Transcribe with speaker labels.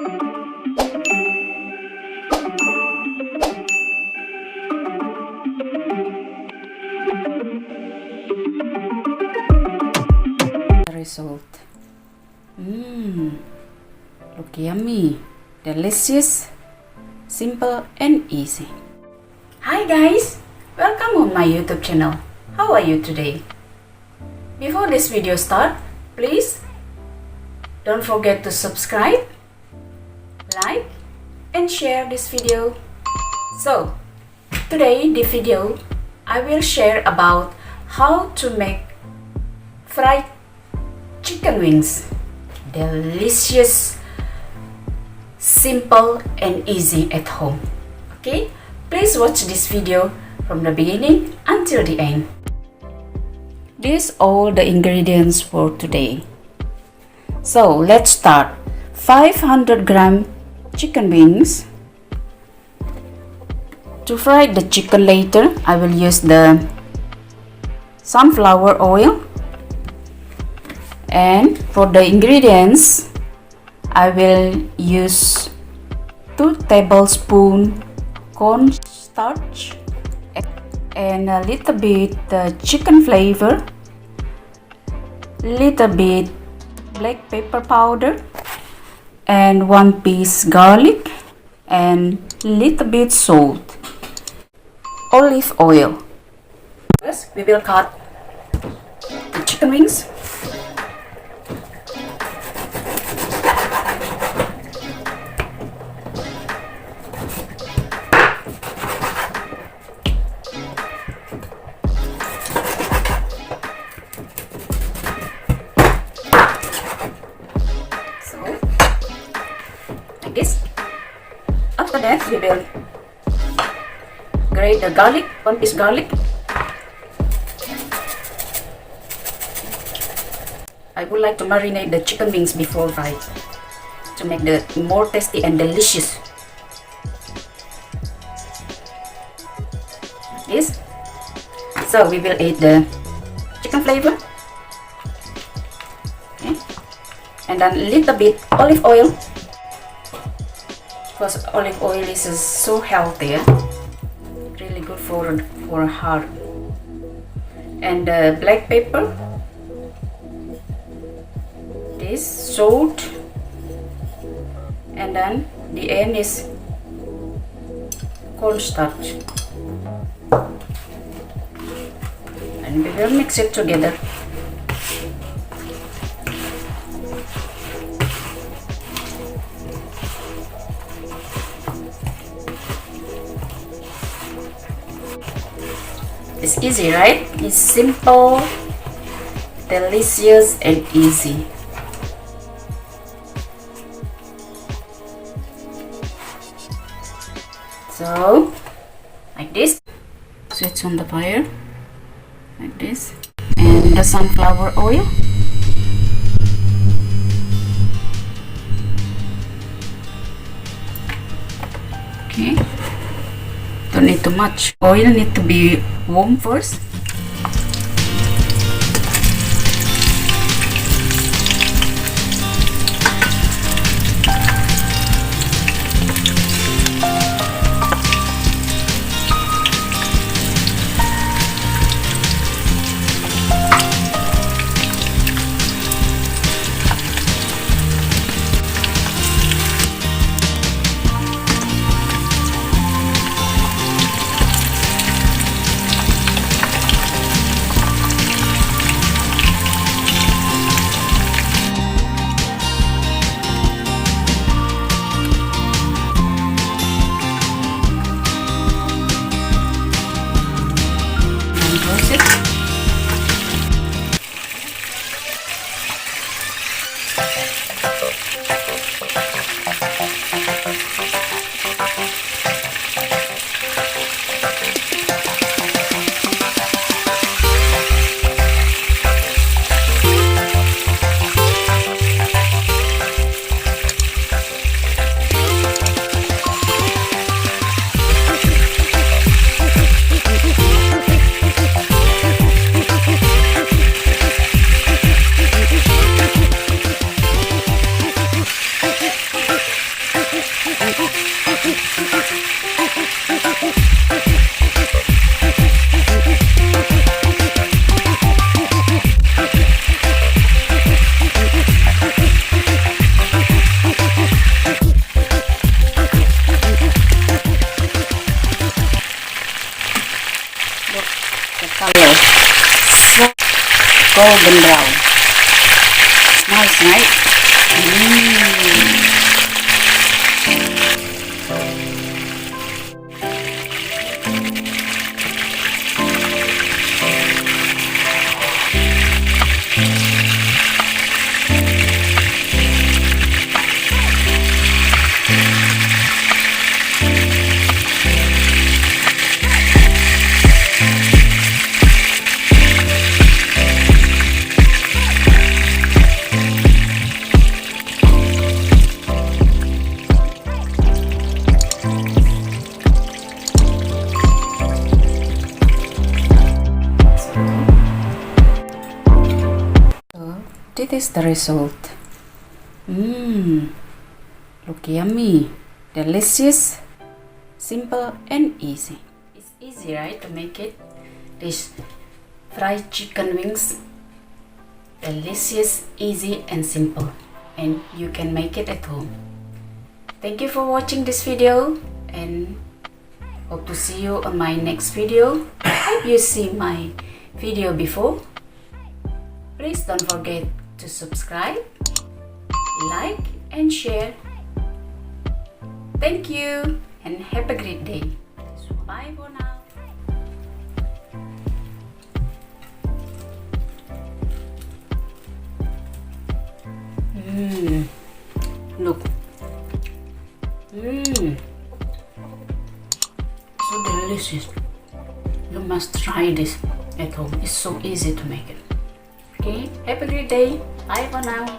Speaker 1: Result. Look yummy, delicious, simple and easy. Hi guys, welcome on my YouTube channel. How are you today? Before this video start, please don't forget to subscribe, like and share this video. So today in the video I will share about how to make fried chicken wings. Delicious, simple and easy at home. Okay, please watch this video from the beginning until the end. These all the ingredients for today. So let's start. 500-gram chicken wings. To fry the chicken later, I will use the sunflower oil. And for the ingredients, I will use 2 tablespoons cornstarch and a little bit chicken flavor, little bit black pepper powder, and 1 piece garlic, and little bit salt, olive oil. First, we will cut the chicken wings. This. After that, we will grate the garlic, 1 piece garlic. I would like to marinate the chicken wings before fried to make the more tasty and delicious. This. So we will add the chicken flavor, okay, and then a little bit olive oil. Because olive oil is so healthy, really good for heart. And black pepper, this salt, and then the end is cornstarch, and we will mix it together. It's easy, right? It's simple, delicious and easy. So, like this. Switch on the fire, like this. And the sunflower oil. Okay. Don't need too much. Oil need to be warm first. The color soft golden brown. It's nice, right? This is the result. Look yummy, delicious, simple and easy. It's easy, right, to make it? This fried chicken wings, delicious, easy and simple, and you can make it at home. Thank you for watching this video, and hope to see you on my next video. Hope you see my video before. Please don't forget to subscribe, like and share. Thank you and have a great day. So bye for now. Look. So delicious. You must try this at home. It's so easy to make it. Okay, have a great day. Bye for now.